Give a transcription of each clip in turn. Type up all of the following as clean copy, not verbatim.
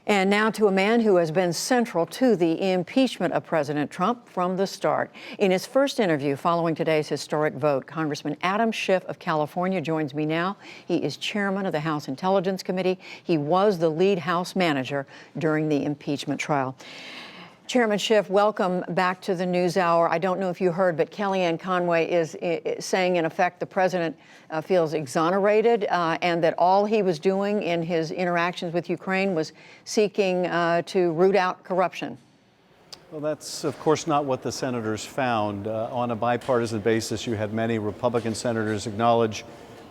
And now to a man who has been central to the impeachment of President Trump from the start. In his first interview following today's historic vote, Congressman Adam Schiff of California joins me now. He is chairman of the House Intelligence Committee. He was the lead House manager during the impeachment trial. Chairman Schiff, welcome back to the NewsHour. I don't know if you heard, but Kellyanne Conway is saying, in effect, the president feels exonerated and that all he was doing in his interactions with Ukraine was seeking to root out corruption. Well, that's, of course, not what the senators found. On a bipartisan basis, you had many Republican senators acknowledge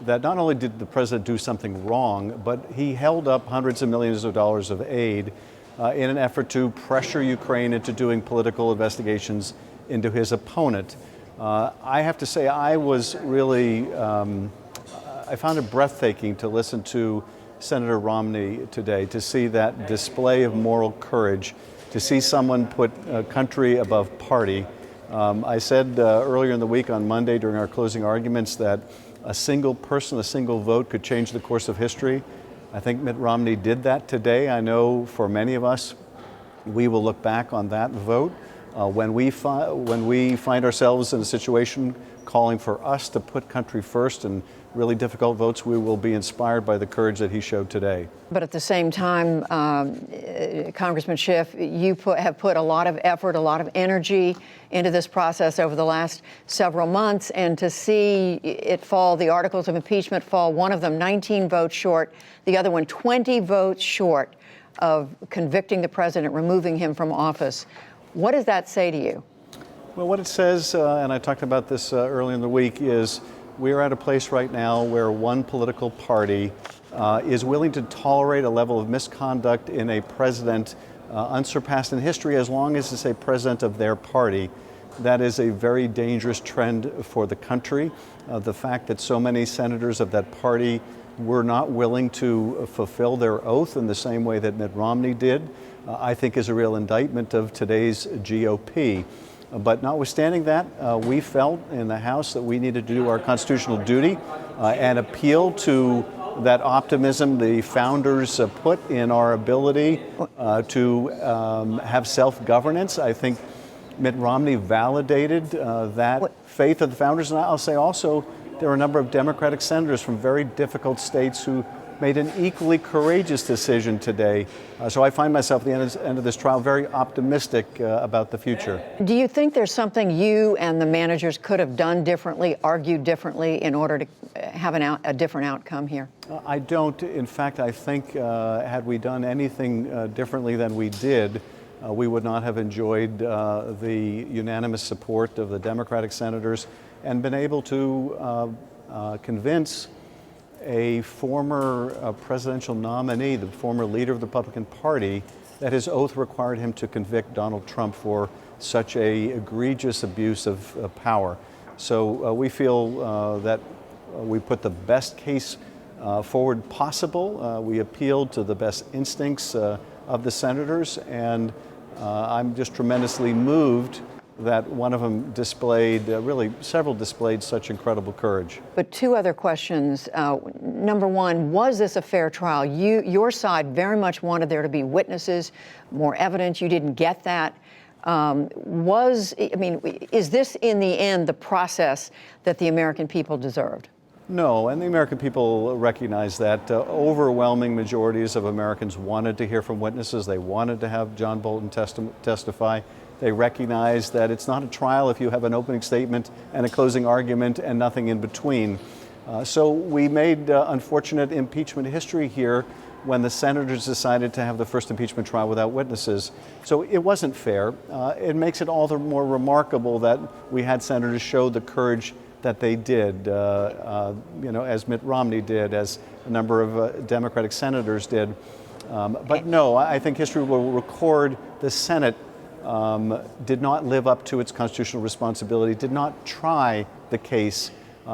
that not only did the president do something wrong, but he held up hundreds of millions of dollars of aid in an effort to pressure Ukraine into doing political investigations into his opponent. I have to say, I was really, I found it breathtaking to listen to Senator Romney today, to see that display of moral courage, to see someone put country above party. I said earlier in the week on Monday during our closing arguments that a single person, a single vote could change the course of history. I think Mitt Romney did that today. I know for many of us, we will look back on that vote when we find ourselves in a situation calling for us to put country first in really difficult votes. We will be inspired by the courage that he showed today. But at the same time, Congressman Schiff, you have put a lot of effort, a lot of energy into this process over the last several months, and to see it fall, the articles of impeachment fall, one of them 19 votes short, the other one 20 votes short of convicting the president, removing him from office. What does that say to you? Well, what it says, and I talked about this earlier in the week, is we are at a place right now where one political party is willing to tolerate a level of misconduct in a president unsurpassed in history as long as it's a president of their party. That is a very dangerous trend for the country. The fact that so many senators of that party were not willing to fulfill their oath in the same way that Mitt Romney did, I think is a real indictment of today's GOP. But notwithstanding that, we felt in the House that we needed to do our constitutional duty and appeal to that optimism the founders put in our ability to have self-governance. I think Mitt Romney validated that faith of the founders. And I'll say also, there are a number of Democratic senators from very difficult states who made an equally courageous decision today. So I find myself at the end of this trial very optimistic about the future. Do you think there's something you and the managers could have done differently, argued differently in order to have a different outcome here? I don't. In fact, I think had we done anything differently than we did, we would not have enjoyed the unanimous support of the Democratic senators and been able to convince a former presidential nominee, the former leader of the Republican Party, that his oath required him to convict Donald Trump for such a egregious abuse of power. So we feel that we put the best case forward possible. We appealed to the best instincts of the senators, and I'm just tremendously moved that one of them displayed, really several displayed such incredible courage. But two other questions. Number one, was this a fair trial? Your side very much wanted there to be witnesses, more evidence. You didn't get that. Is this in the end the process that the American people deserved? No, and the American people recognize that. Overwhelming majorities of Americans wanted to hear from witnesses. They wanted to have John Bolton testify. They recognize that it's not a trial if you have an opening statement and a closing argument and nothing in between. So we made unfortunate impeachment history here when the senators decided to have the first impeachment trial without witnesses. So it wasn't fair. It makes it all the more remarkable that we had senators show the courage that they did, as Mitt Romney did, as a number of Democratic senators did. But no, I think history will record the Senate did not live up to its constitutional responsibility, did not try the case,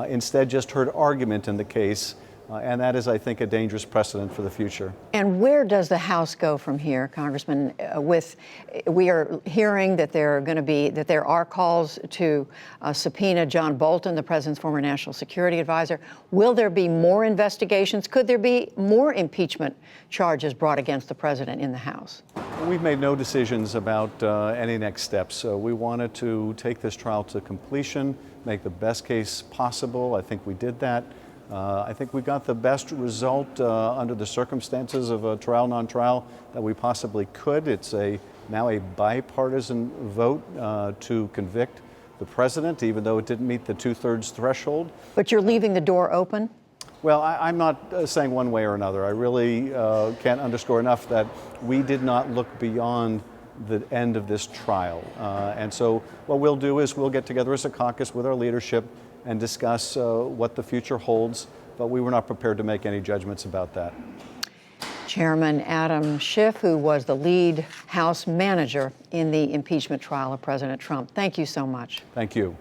instead just heard argument in the case. And that is, I think, a dangerous precedent for the future. And where does the House go from here, Congressman? We are hearing that there are calls to subpoena John Bolton, the president's former national security advisor. Will there be more investigations? Could there be more impeachment charges brought against the president in the House? We've made no decisions about any next steps. We wanted to take this trial to completion, make the best case possible. I think we did that. I think we got the best result under the circumstances of a trial, non-trial that we possibly could. It's now a bipartisan vote to convict the president, even though it didn't meet the 2/3 threshold. But you're leaving the door open? Well, I'm not saying one way or another. I really can't underscore enough that we did not look beyond the end of this trial. And so what we'll do is we'll get together as a caucus with our leadership and discuss what the future holds, but we were not prepared to make any judgments about that. Chairman Adam Schiff, who was the lead House manager in the impeachment trial of President Trump. Thank you so much. Thank you.